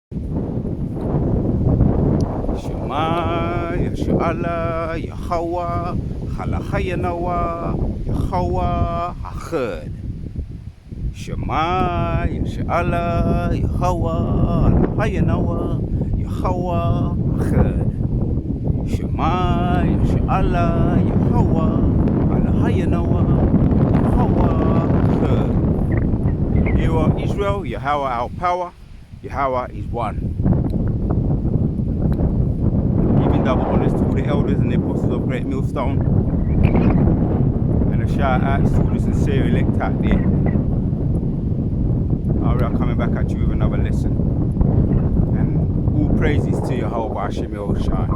Shema, Yeshua, Yahweh, Halachayanawa, Yahweh, Hachad. Shema, Yeshua, Yahweh, Halachayanawa, Yahweh, Hachad. Shema, Yeshua, Yahweh, Halachayanawa, Yahweh, Hachad. You are Israel, Yahweh our power, Yahweh is one. Double honors to all the elders and the apostles of Great Millstone, and a shout out to all the sincere elect out there. We are coming back at you with another lesson, and all praises to Jehovah Hashem Shai.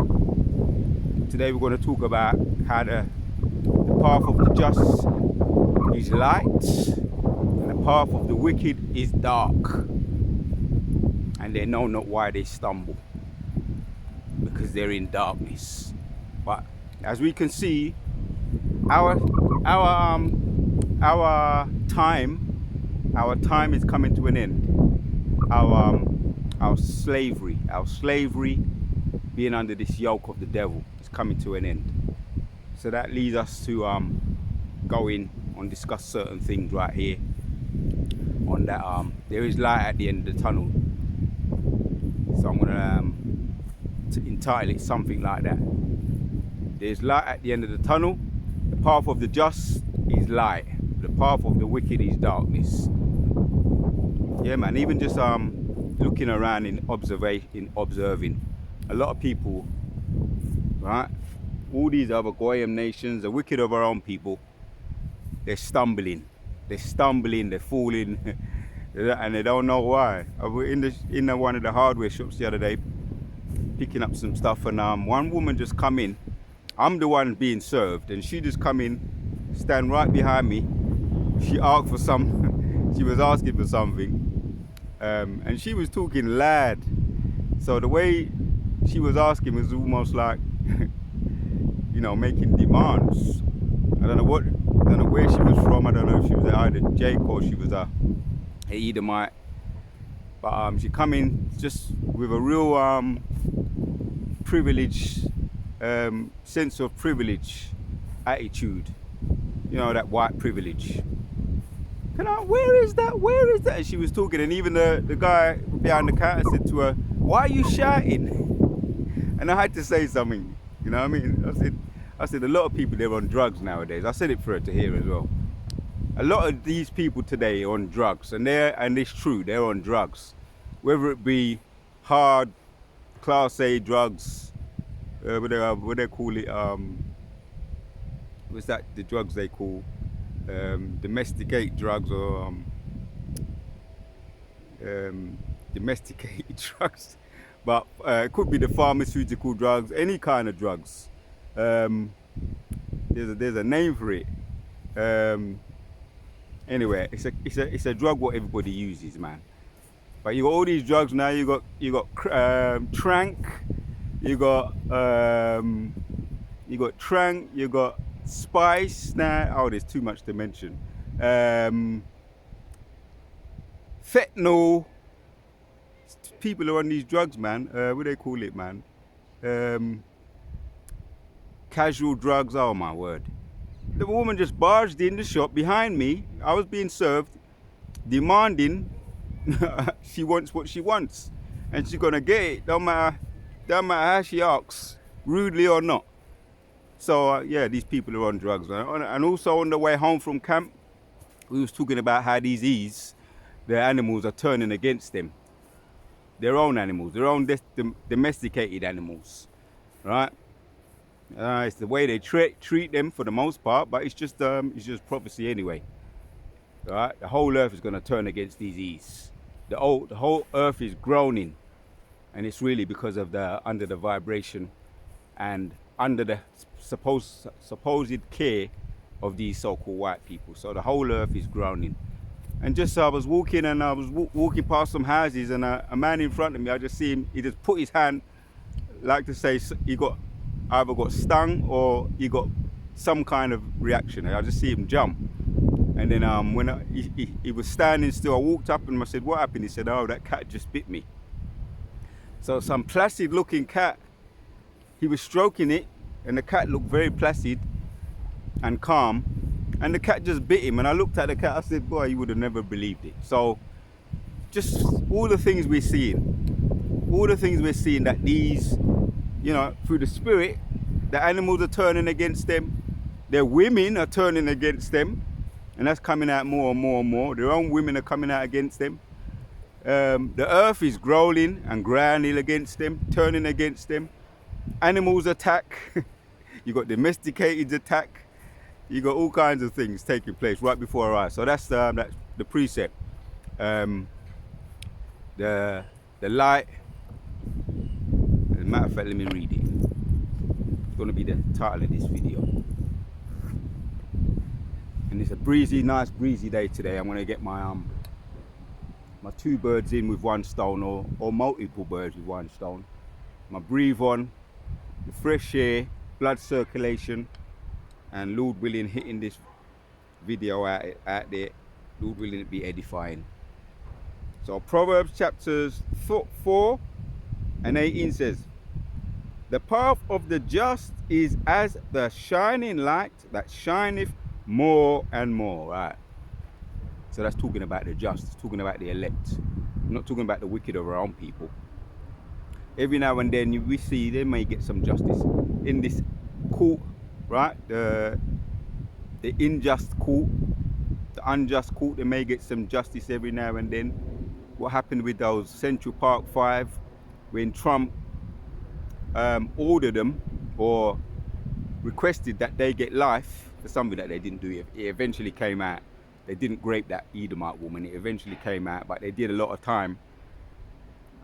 Today we're going to talk about how the path of the just is light and the path of the wicked is dark, and they know not why they stumble, because they're in darkness. But as we can see, our time is coming to an end. Our slavery being under this yoke of the devil is coming to an end. So that leads us to go in and discuss certain things right here on that there is light at the end of the tunnel. So I'm gonna to entitle it something like that. There's light at the end of the tunnel. The path of the just is light. The path of the wicked is darkness. Yeah, man. Even just looking around in observing, a lot of people, right? All these other Goyim nations, the wicked of our own people, they're stumbling, they're falling, and they don't know why. I was in one of the hardware shops the other day, picking up some stuff, and one woman just come in. I'm the one being served, and she just come in, stand right behind me. She asked for some, she was asking for something, and she was talking loud. So the way she was asking was almost like, making demands. I don't know where she was from. I don't know if she was either Jake or she was a Edomite. But she come in just with a real privilege, sense of privilege, attitude. That white privilege. Where is that? And she was talking, and even the guy behind the counter said to her, "Why are you shouting?" And I had to say something. You know what I mean? I said, a lot of people, they're on drugs nowadays. I said it for her to hear as well. A lot of these people today are on drugs, and it's true, they're on drugs. Whether it be hard Class A drugs, what they call it, what's that, the drugs they call, domesticate drugs, or domesticated drugs, but it could be the pharmaceutical drugs, any kind of drugs. There's a name for it. Anyway, it's a drug what everybody uses, man. But you got all these drugs now. You got Trank, you got Trank, you got Spice now. Oh, there's too much to mention. Fentanyl. People are on these drugs, man. What do they call it, man? Casual drugs. Oh my word! The woman just barged in the shop behind me. I was being served, demanding. She wants what she wants, and she's gonna get it. Don't matter how she asks, rudely or not. So yeah, these people are on drugs, man. And also on the way home from camp, we was talking about how these their animals are turning against them. Their own animals, their own domesticated animals, right? It's the way they treat them for the most part, but it's just prophecy anyway. Right? The whole earth is going to turn against these. The whole earth is groaning, and it's really because of under the vibration and under the supposed care of these so-called white people. So the whole earth is groaning. And just I was walking, and I was walking past some houses, and a man in front of me, I just see him. He just put his hand, like to say he either got stung or he got some kind of reaction. I just see him jump. And then when he was standing still, I walked up and I said, "What happened?" He said, "Oh, that cat just bit me." So some placid looking cat, he was stroking it, and the cat looked very placid and calm, and the cat just bit him. And I looked at the cat, I said, boy, you would have never believed it. So just all the things we're seeing, that these, you know, through the spirit, the animals are turning against them, their women are turning against them, and that's coming out more and more and more. Their own women are coming out against them. The earth is growling and growling against them, turning against them. Animals attack. You got domesticated attack. You got all kinds of things taking place right before our eyes. So that's the precept. The light. As a matter of fact, let me read it. It's going to be the title of this video. And it's a breezy, nice breezy day today. I'm going to get my my 2 birds in with 1 stone, or multiple birds with 1 stone. My breathe on, the fresh air, blood circulation, and Lord willing, hitting this video out there, Lord willing, it be edifying. So Proverbs chapters 4 and 18 says, the path of the just is as the shining light that shineth more and more. Right. So that's talking about the just, it's talking about the elect. I'm not talking about the wicked of our own people. Every now and then we see they may get some justice in this court, right? The unjust court, the unjust court, they may get some justice every now and then. What happened with those Central Park 5 when Trump ordered them or requested that they get life for something that they didn't do. It eventually came out. They didn't grape that Edomite woman. It eventually came out, but they did a lot of time.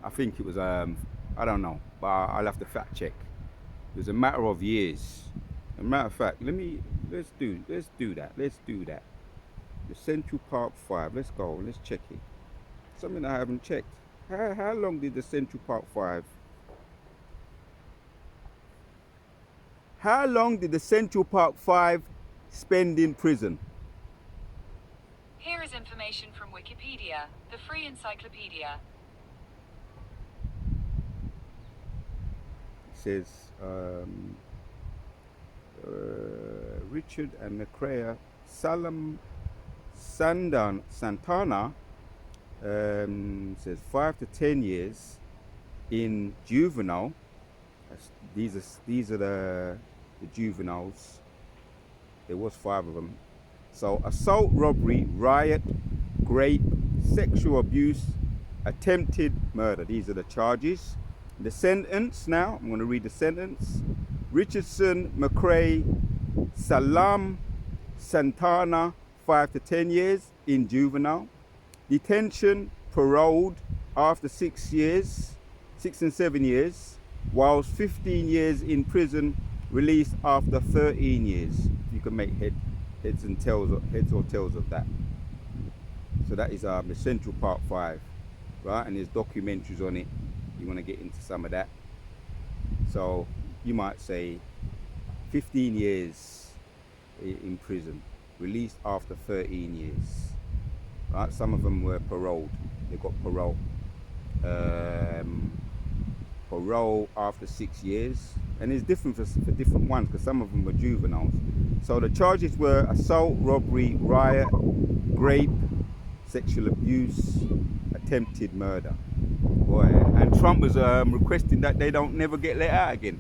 I think it was, I don't know, but I'll have to fact check. It was a matter of years. As a matter of fact, let's do that. The Central Park 5, let's go, let's check it. Something I haven't checked. How long did the Central Park 5? How long did the Central Park 5 spend in prison? Here is information from Wikipedia, the free encyclopedia. It says Richard and McCrea Santana says 5 to 10 years in juvenile. These are the juveniles. There was 5 of them. So assault, robbery, riot, rape, sexual abuse, attempted murder. These are the charges. The sentence now, I'm going to read the sentence. Richardson, McCrea, Salam, Santana, 5 to 10 years in juvenile. Detention, paroled after 6 and 7 years, whilst 15 years in prison, released after 13 years. You can make heads or tails of that. So that is the Central Park 5, right? And there's documentaries on it. You want to get into some of that. So you might say 15 years in prison, released after 13 years, right? Some of them were paroled. They got parole. Parole after 6 years, and it's different for different ones because some of them were juveniles. So the charges were assault, robbery, riot, rape, sexual abuse, attempted murder. Boy, and Trump was requesting that they don't never get let out again,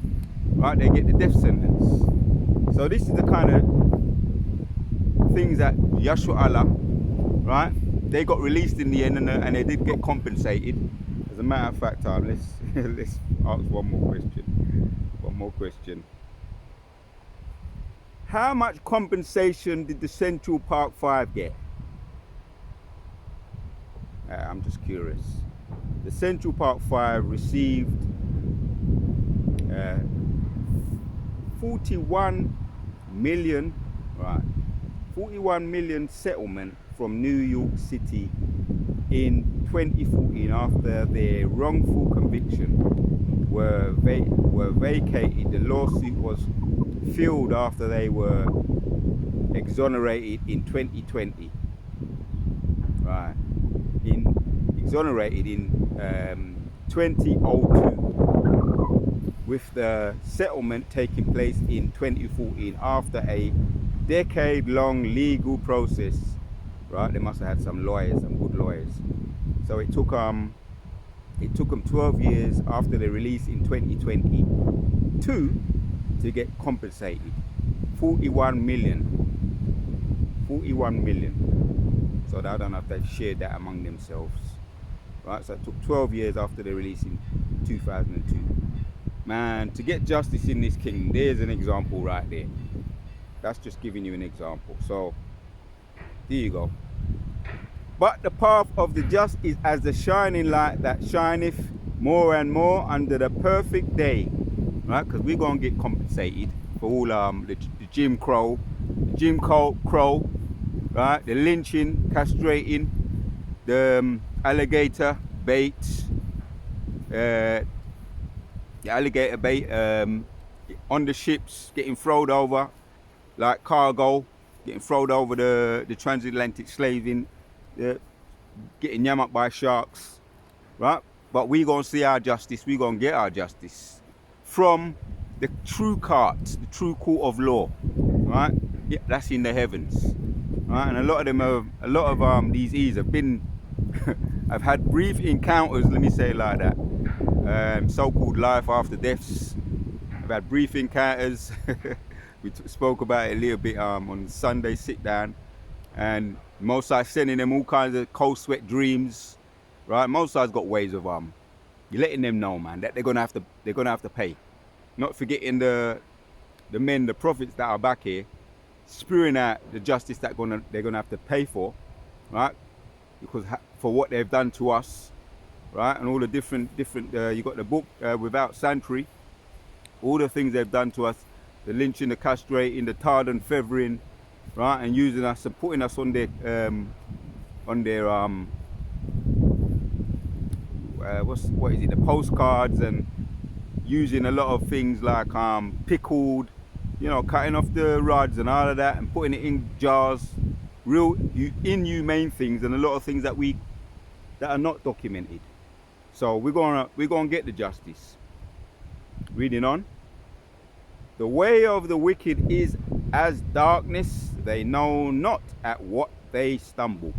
right? They get the death sentence. So this is the kind of things that Yeshua Allah, right? They got released in the end, and they did get compensated. As a matter of fact, let's ask one more question. How much compensation did the Central Park 5 get? I'm just curious. The Central Park 5 received 41 million, right? 41 million settlement from New York City in 2014 after their wrongful conviction were vacated. The lawsuit was filed after they were exonerated in 2020. Right, exonerated in 2002, with the settlement taking place in 2014 after a decade-long legal process. Right, they must have had some lawyers, some good lawyers. So it took them 12 years after the release in 2022 to get compensated. 41 million. So I don't know if they've shared that among themselves. Right, so it took 12 years after the release in 2002. Man, to get justice in this kingdom, there's an example right there. That's just giving you an example. So there you go. But the path of the just is as the shining light that shineth more and more under the perfect day. Right? Because we're going to get compensated for all the Jim Crow, right? The lynching, castrating, the alligator bait, on the ships, getting thrown over like cargo, getting thrown over the transatlantic slaving, getting yam up by sharks, right? But we gonna see our justice. We gonna get our justice from the true court, the true court of law, right? Yeah, that's in the heavens, right? And a lot of these E's have been, I've had brief encounters. Let me say it like that. So-called life after deaths. I've had brief encounters. We spoke about it a little bit on Sunday sit down, and Mosai sending them all kinds of cold sweat dreams, right? Mosai's got ways of you're letting them know, man, that they're gonna have to pay. Not forgetting the men, the prophets that are back here, spewing out the justice that they're gonna have to pay for, right? Because for what they've done to us, right? And all the different you got the book Without Sanctuary, all the things they've done to us, the lynching, the castrating, the tarred and feathering, right? And using us and putting us on their what is it, the postcards, and using a lot of things like pickled, cutting off the rods and all of that and putting it in jars, real inhumane things, and a lot of things that are not documented. So we're gonna get the justice. Reading on. The way of the wicked is as darkness, they know not at what they stumble.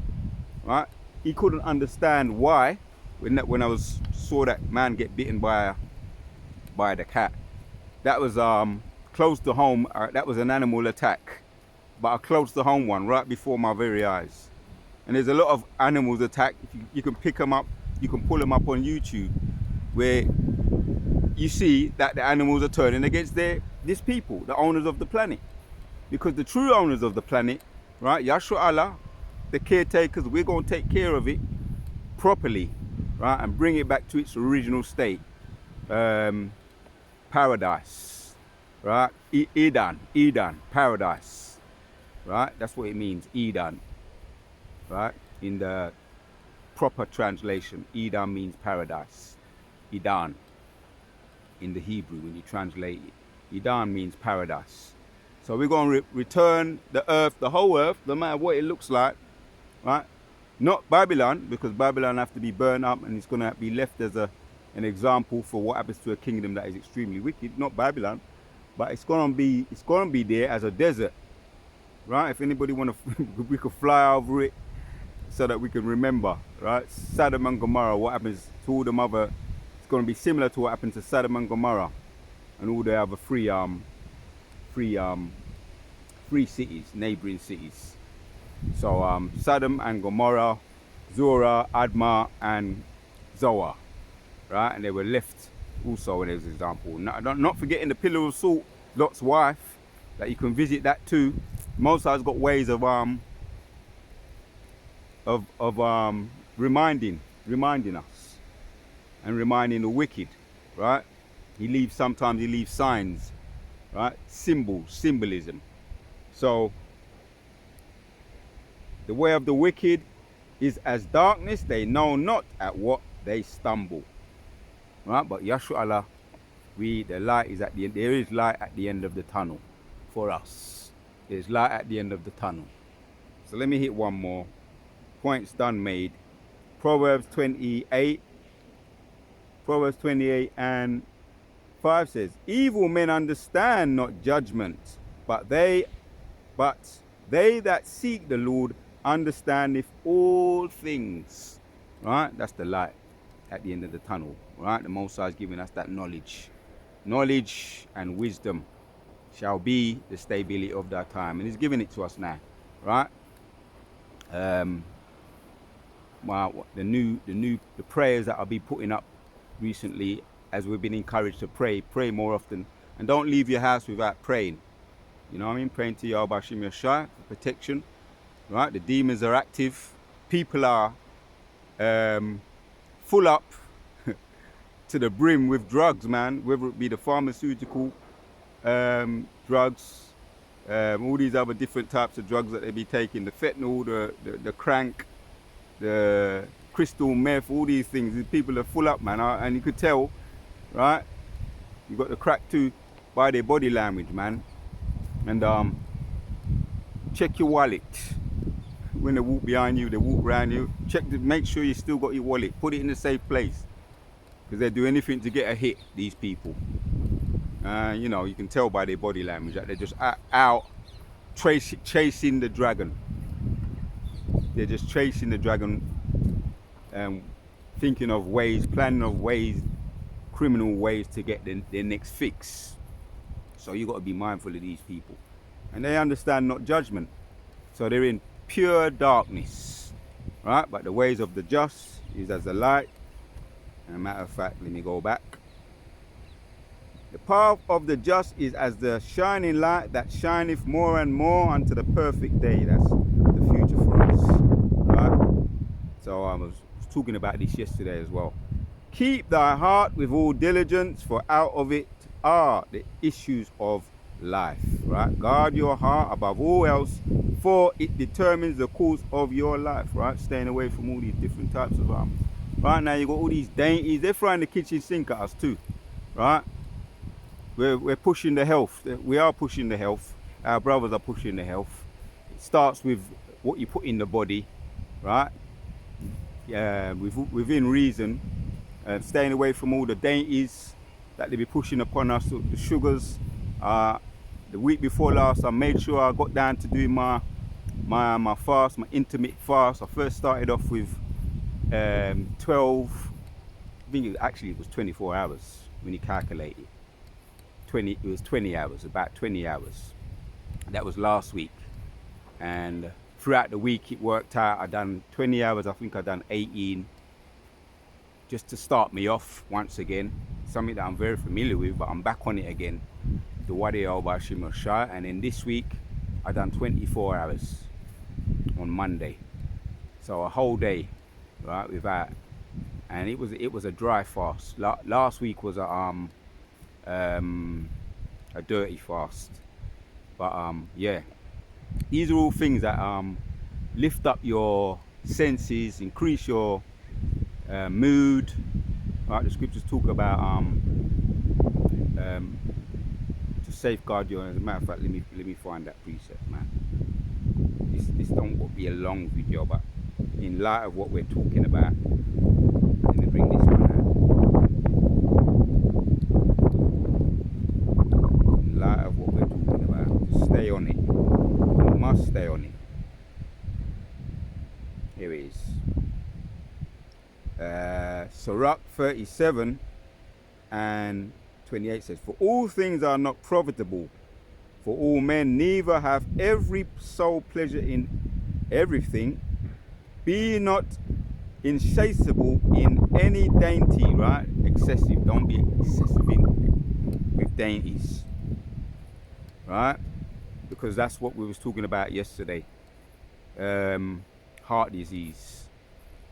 Right? He couldn't understand why when I saw that man get bitten by the cat. That was close to home. That was an animal attack, but a close to home one right before my very eyes. And there's a lot of animals attack. You can pick them up. You can pull them up on YouTube, where you see that the animals are turning against these people, the owners of the planet. Because the true owners of the planet, right, Yahshua Allah, the caretakers, we're going to take care of it properly, right, and bring it back to its original state. Paradise, right? Eden, paradise, right? That's what it means, Eden, right? In the proper translation, Eden means paradise. Eden, in the Hebrew, when you translate it, Eden means paradise. So we're going to return the earth, the whole earth, no matter what it looks like, right? Not Babylon, because Babylon have to be burned up, and it's going to be left as an example for what happens to a kingdom that is extremely wicked. Not Babylon, but it's going to be there as a desert, right? If anybody want to, we could fly over it so that we can remember, right? Sodom and Gomorrah, what happens to all them other. It's going to be similar to what happened to Sodom and Gomorrah and all the other free cities, neighboring cities. So Sodom and Gomorrah, Zorah, Admah, and Zoar, right? And they were left also in this example. Not forgetting the pillar of salt, Lot's wife, that you can visit that too. Mosai's got ways of reminding us and reminding the wicked, right? Sometimes he leaves signs, right? Symbolism. So the way of the wicked is as darkness, they know not at what they stumble, right? But Yahshua Allah, the light is at the end. There is light at the end of the tunnel for us. There's light at the end of the tunnel. So let me hit one more. Points done made. Proverbs 28, Proverbs 28:5 says, evil men understand not judgment, but they that seek the Lord understandeth all things. Right? That's the light at the end of the tunnel. Right? The Most High is giving us that knowledge. Knowledge and wisdom shall be the stability of that time. And he's giving it to us now. Right? The prayers that I'll be putting up recently, as we've been encouraged to pray more often, and don't leave your house without praying. You know what I mean? Praying to Yahweh Shem Yeshai for protection. Right? The demons are active. People are full up to the brim with drugs, man. Whether it be the pharmaceutical drugs, all these other different types of drugs that they be taking, the fentanyl, the crank, the crystal meth, all these things. These people are full up, man. And you could tell, right? You got the crack too by their body language, man. And check your wallet. When they walk behind you, they walk around you. Make sure you still got your wallet. Put it in a safe place, because they do anything to get a hit. These people, you know, you can tell by their body language that they're just out chasing the dragon. They're just chasing the dragon, thinking of ways, planning of ways, criminal ways to get their next fix. So you got to be mindful of these people, and they understand not judgment. So they're in pure darkness, right? But the ways of the just is as the light. And a matter of fact, let me go back. The path of the just is as the shining light that shineth more and more unto the perfect day. That's the future for us, right? So I was talking about this yesterday as well. Keep thy heart with all diligence, for out of it are the issues of life, right? Guard your heart above all else, for it determines the course of your life, right? Staying away from all these different types of right now you got all these dainties. They're throwing the kitchen sink at us too, right? We're pushing the health. We are pushing the health. Our brothers are pushing the health. It starts with what you put in the body, right? Within reason, staying away from all the dainties that they be pushing upon us, the sugars. The week before last, I made sure I got down to doing my fast, my intermittent fast. I first started off with 12. I think it was 24 hours when you calculate it. It was 20 hours, about 20 hours. That was last week, and throughout the week it worked out. I done 20 hours. I think I done 18, just to start me off once again. Something that I'm very familiar with, but I'm back on it again. The Wadi Yahweh Shem Yeshai. And then this week I done 24 hours on Monday, so a whole day, right, without. And it was a dry fast. Last week was a dirty fast. But yeah, these are all things that lift up your senses, increase your mood. Right, the scriptures talk about to safeguard your. As a matter of fact, let me find that precept, man. This don't be a long video, but in light of what we're talking about, let me bring this one out. In light of what we're talking about, just stay on it. You must stay on it. Here it is. Sirach 37 and 28 says, for all things are not profitable for all men, neither have every soul pleasure in everything. Be not insatiable in any dainty, right? Excessive. Don't be excessive with dainties, right? Because that's what we was talking about yesterday. Heart disease.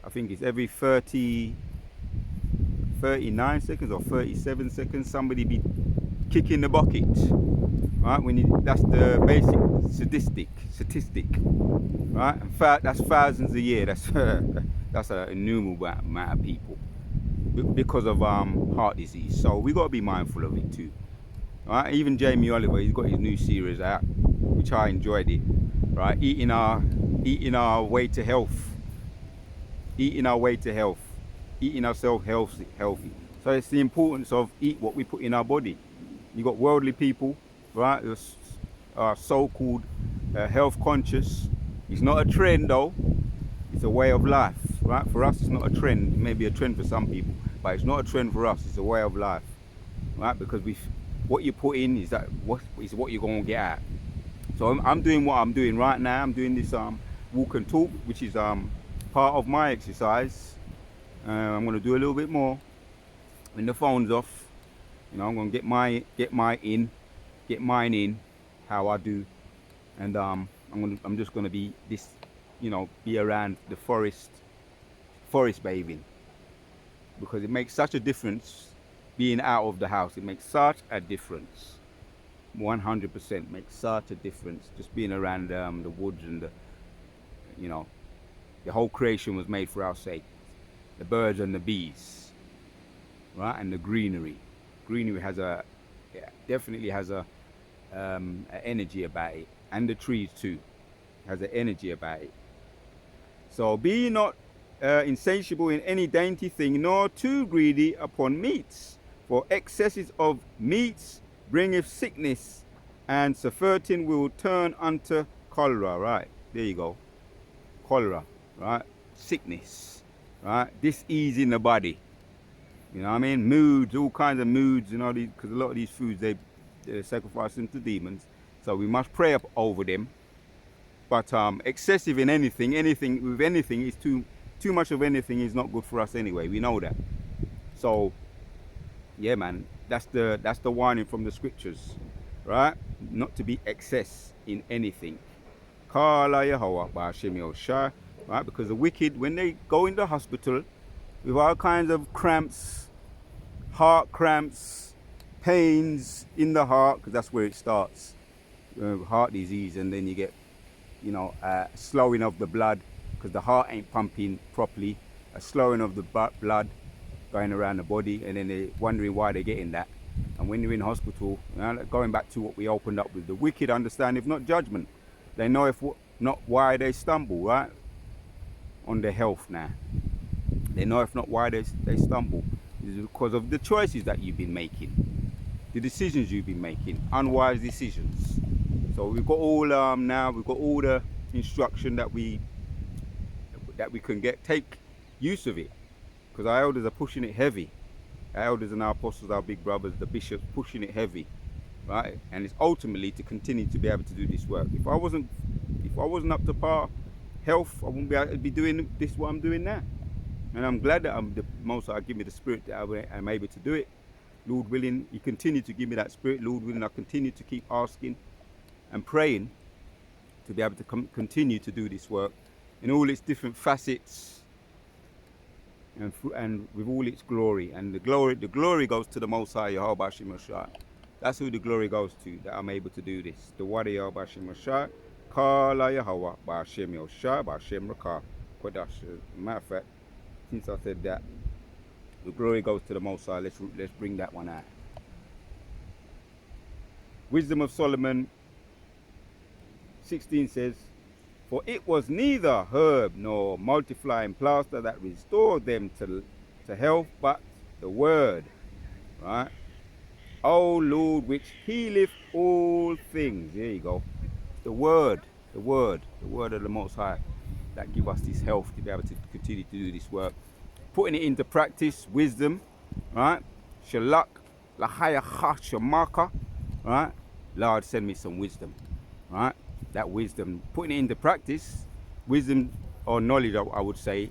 I think it's every 39 seconds or 37 seconds somebody be kicking the bucket, right? That's the basic statistic, right? In fact, that's thousands a year. That's an innumerable amount of people because of heart disease. So we got to be mindful of it too, right? Even Jamie Oliver, he's got his new series out, which I enjoyed it, right? Eating our way to health. Eating ourselves healthy. So it's the importance of eat what we put in our body. You got worldly people, right? Are so-called health conscious. It's not a trend though. It's a way of life, right? For us, it's not a trend. It may be a trend for some people, but it's not a trend for us. It's a way of life, right? Because what you put in is what you're gonna get out. So I'm doing what I'm doing right now. I'm doing this walk and talk, which is part of my exercise. I'm gonna do a little bit more when the phone's off. You know, I'm gonna get mine in, how I do, and I'm just gonna be this, you know, be around the forest bathing, because it makes such a difference being out of the house. It makes such a difference. 100% makes such a difference just being around the woods and you know, the whole creation was made for our sake. The birds and the bees, right, and the greenery. Greenery has definitely has a energy about it, and the trees too has an energy about it. So be not insatiable in any dainty thing, nor too greedy upon meats, for excesses of meats bringeth sickness, and surfeiting will turn unto cholera. Right, there you go. Cholera, right? Sickness, right? Disease in the body. You know what I mean? Moods, all kinds of moods, you know, because a lot of these foods, they sacrifice them to demons. So we must pray up over them. But excessive in anything is too much of anything is not good for us anyway. We know that. So yeah, man, that's the warning from the scriptures, right? Not to be excess in anything. Kala Yahweh Ba'Shem Yoshai, right? Because the wicked, when they go in the hospital with all kinds of cramps, heart cramps, pains in the heart, because that's where it starts, heart disease, and then you get, you know, slowing of the blood because the heart ain't pumping properly, a slowing of the blood going around the body, and then they're wondering why they're getting that. And when you're in hospital, you know, going back to what we opened up with, the wicked understand if not judgment, they know if not why they stumble, right, on their health now. They know if not why they stumble. It's because of the choices that you've been making, the decisions you've been making, unwise decisions. So we've got all now we've got all the instruction that we can get. Take use of it, because our elders are pushing it heavy. Our elders and our apostles, our big brothers, the bishops, pushing it heavy, right? And it's ultimately to continue to be able to do this work. If I wasn't up to par health, I wouldn't be able to be doing this what I'm doing now. And I'm glad that the Most High give me the spirit that I'm able to do it. Lord willing, He continue to give me that spirit. Lord willing, I continue to keep asking and praying to be able to continue to do this work in all its different facets and with all its glory. And the glory goes to the Most High Yahweh B'Shem Yoshai. That's who the glory goes to, that I'm able to do this. The Wadi Yahweh B'Shem Yoshai, Kala Yahweh B'Shem Yoshai B'Shem Rakah Kodash. Matter of fact, since I said that, the glory goes to the Most High. Let's bring that one out. Wisdom of Solomon 16 says, for it was neither herb nor multiplying plaster that restored them to health, but the word, right? O Lord, which healeth all things. There you go. The word of the Most High that give us this health to be able to continue to do this work. Putting it into practice, wisdom, right? Shalak, lahaya shamaka, right? Lord, send me some wisdom, right? That wisdom, putting it into practice, wisdom or knowledge, I would say.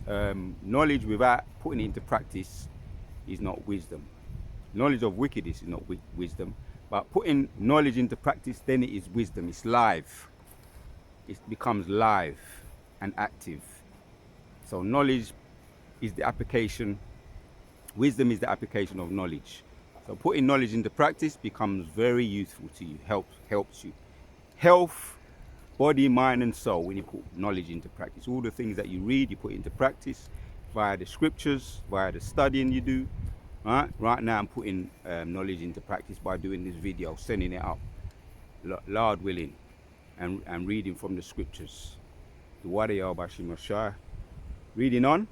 Knowledge without putting it into practice is not wisdom. Knowledge of wickedness is not wisdom, but putting knowledge into practice, then it is wisdom. It's live. It becomes live and active. So knowledge is the application, wisdom is the application of knowledge. So putting knowledge into practice becomes very useful to you, helps you. Health, body, mind and soul, when you put knowledge into practice. All the things that you read, you put into practice via the scriptures, via the studying you do. Right now I'm putting knowledge into practice by doing this video, sending it up, Lord willing, and reading from the scriptures. The Wadi B'Shem Yoshai. Reading on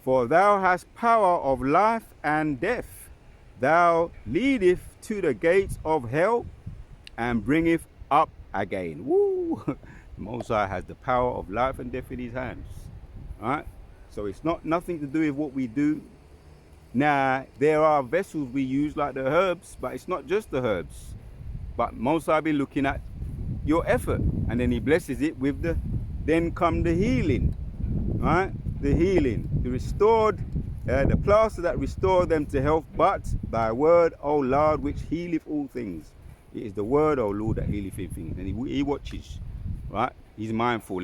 For thou hast power of life and death. Thou leadeth to the gates of hell and bringeth up again. Woo! The Most High has the power of life and death in his hands. Alright? So it's not nothing to do with what we do. Now, there are vessels we use like the herbs, but it's not just the herbs. But Most High be looking at your effort, and then he blesses it with the, then come the healing. Right? The healing, the restored, the plaster that restore them to health, but thy word, O Lord, which healeth all things. It is the word, O Lord, that healeth all things. And he watches, right? He's mindful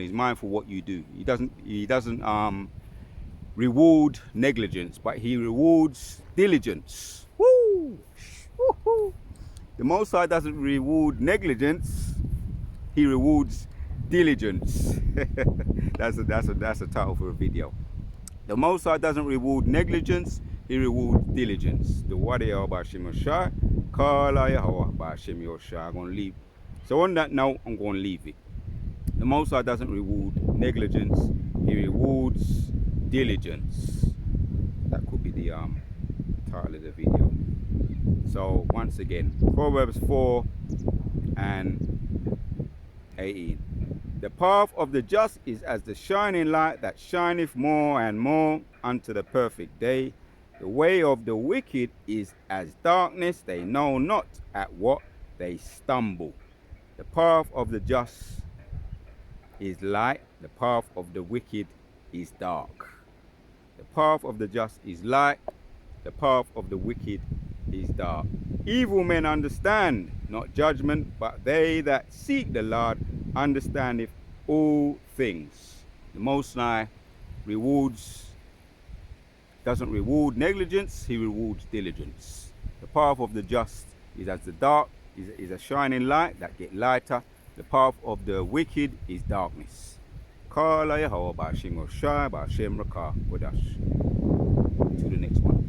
what you do. He doesn't reward negligence, but he rewards diligence. Woo! Woo-hoo. The Most High doesn't reward negligence, he rewards diligence. That's a title for a video. The Most High doesn't reward negligence, he rewards diligence. The Wadi Bashim Yoshai, Kala Yahweh Bashim Yoshai. I'm going to leave. So on that note, I'm going to leave it. The Most High doesn't reward negligence, he rewards diligence. That could be the title of the video. So once again, Proverbs 4 and 18. The path of the just is as the shining light that shineth more and more unto the perfect day. The way of the wicked is as darkness, they know not at what they stumble. The path of the just is light, the path of the wicked is dark. The path of the just is light, the path of the wicked is dark. Evil men understand not judgment, but they that seek the Lord understandeth all things. The Most High doesn't reward negligence, he rewards diligence. The path of the just is as the dark, is a shining light that get lighter. The path of the wicked is darkness. Kala Yahweh Bashim Yoshai Bashim Rakah Wadash. To the next one.